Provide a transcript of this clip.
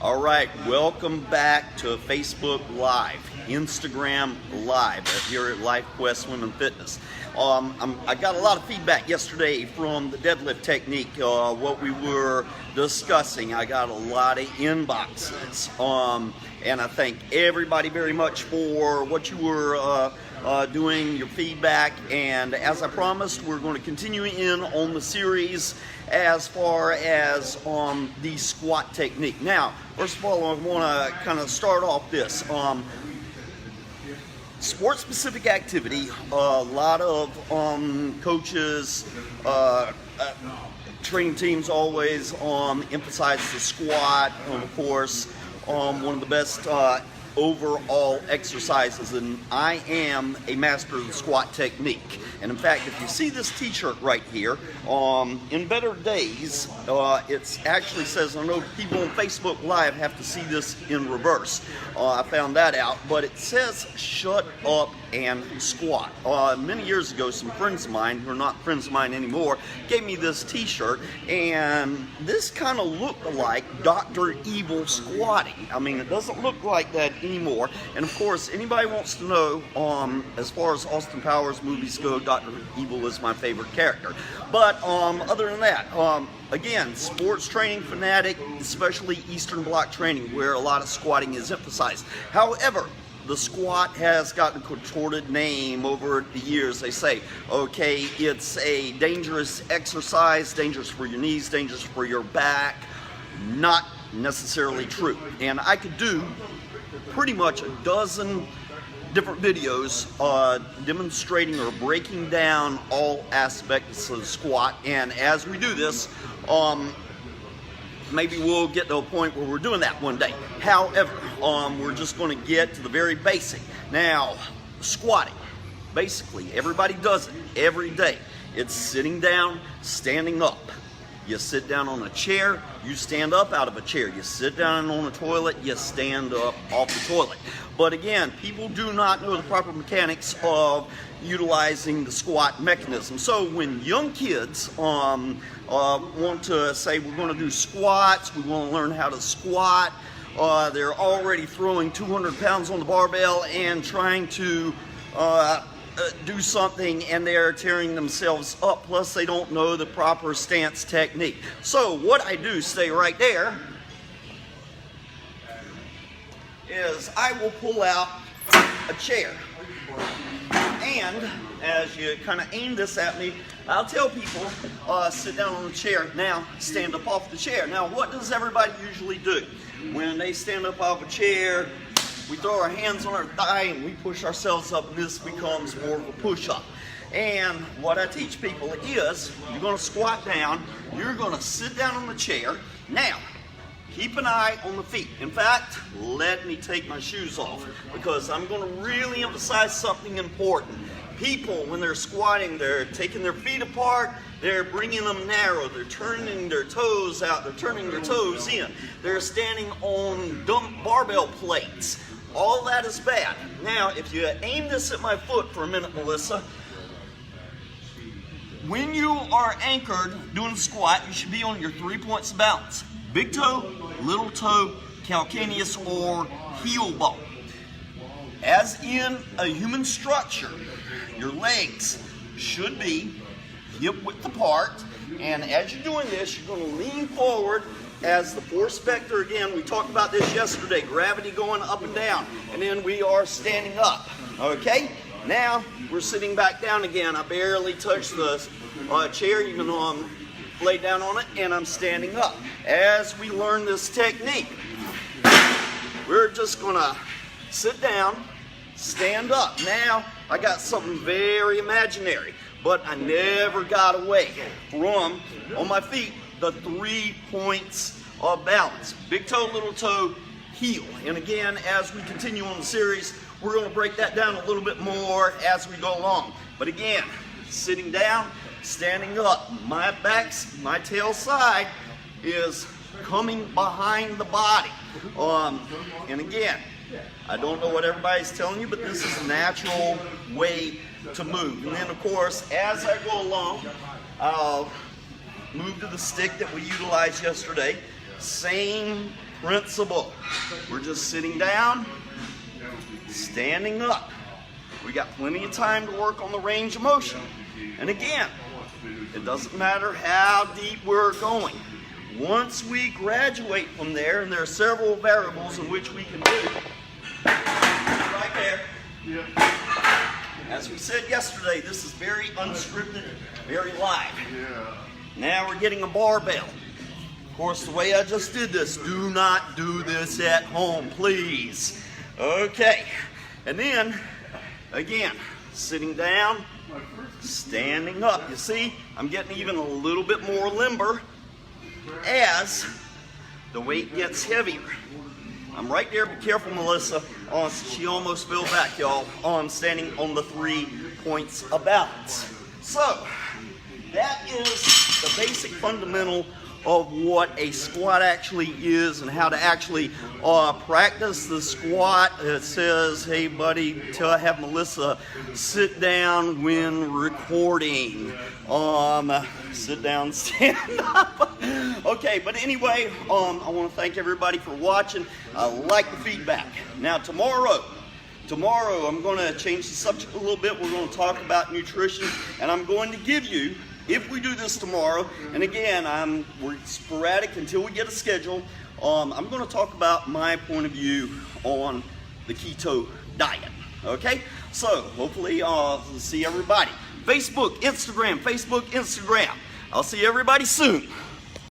All right, welcome back to Facebook Live, Instagram Live here at Life Quest Swim and Fitness. I got a lot of feedback yesterday from the deadlift technique, what we were discussing. I got a lot of inboxes, and I thank everybody very much for what you were doing, your feedback. And as I promised, we're going to continue in on the series as far as the squat technique. Now, first of all, I want to kind of start off this. Sport-specific activity, a lot of coaches, training teams always emphasize the squat, of course, one of the best overall exercises, and I am a master of the squat technique. And in fact, if you see this t-shirt right here, in better days, it actually says, I know people on Facebook Live have to see this in reverse. I found that out, but it says shut up and squat. Many years ago, some friends of mine, who are not friends of mine anymore, gave me this t-shirt, and this kind of looked like Dr. Evil squatting. I mean, it doesn't look like that anymore. And of course, anybody wants to know, as far as Austin Powers movies go, Dr. Evil is my favorite character. But other than that, again, sports training fanatic, especially Eastern Bloc training, where a lot of squatting is emphasized. However, the squat has gotten a contorted name over the years. They say, okay, it's a dangerous exercise, dangerous for your knees, dangerous for your back. Not necessarily true. And I could do pretty much a dozen different videos demonstrating or breaking down all aspects of the squat. And as we do this, maybe we'll get to a point where we're doing that one day. However, we're just going to get to the very basic. Now, squatting, basically, everybody does it every day. It's sitting down, standing up. You sit down on a chair, you stand up out of a chair. You sit down on a toilet, you stand up off the toilet. But again, people do not know the proper mechanics of utilizing the squat mechanism. So when young kids want to say, we're going to do squats, we want to learn how to squat, they're already throwing 200 pounds on the barbell and trying to do something, and they're tearing themselves up, plus they don't know the proper stance technique. So what I do, stay right there, is I will pull out a chair, and as you kind of aim this at me, I'll tell people, sit down on the chair, now stand up off the chair. Now what does everybody usually do? When they stand up off a chair, we throw our hands on our thigh and we push ourselves up, and this becomes more of a push-up. And what I teach people is, you're going to squat down, you're going to sit down on the chair. Now, keep an eye on the feet. In fact, let me take my shoes off, because I'm going to really emphasize something important. People, when they're squatting, they're taking their feet apart, they're bringing them narrow, they're turning their toes out, they're turning their toes in, they're standing on dumb barbell plates. All that is bad. Now, if you aim this at my foot for a minute, Melissa, when you are anchored doing a squat, you should be on your 3 points of balance. Big toe, little toe, calcaneus, or heel bone. As in a human structure, your legs should be hip width apart, and as you're doing this, you're going to lean forward as the force vector, again, we talked about this yesterday, gravity going up and down, and then we are standing up, okay? Now, we're sitting back down again. I barely touched the chair, you can lay down on it, and I'm standing up. As we learn this technique, we're just gonna sit down, stand up. Now, I got something very imaginary, but I never got away from, on my feet, the 3 points of balance. Big toe, little toe, heel. And again, as we continue on the series, we're going to break that down a little bit more as we go along. But again, sitting down, standing up. My tail side is coming behind the body. And again, I don't know what everybody's telling you, but this is a natural way to move. And then, of course, as I go along, I'll move to the stick that we utilized yesterday. Same principle. We're just sitting down, standing up. We got plenty of time to work on the range of motion. And again, it doesn't matter how deep we're going. Once we graduate from there, and there are several variables in which we can do, right there. As we said yesterday, this is very unscripted, very live. Now we're getting a barbell. Of course, the way I just did this, do not do this at home, please. Okay, and then, again, sitting down, standing up. You see, I'm getting even a little bit more limber as the weight gets heavier. I'm right there. Be careful, Melissa. Oh, she almost fell back, y'all. Oh, I'm standing on the 3 points of balance. So, that is the basic fundamental of what a squat actually is and how to actually practice the squat. It says, hey buddy, have Melissa sit down when recording. Sit down, stand up. Okay, but anyway, I want to thank everybody for watching. I like the feedback. Now tomorrow I'm going to change the subject a little bit. We're going to talk about nutrition, and I'm going to give you, if we do this tomorrow, and again, we're sporadic until we get a schedule, I'm going to talk about my point of view on the keto diet. Okay? So, hopefully, see everybody. Facebook, Instagram. I'll see everybody soon.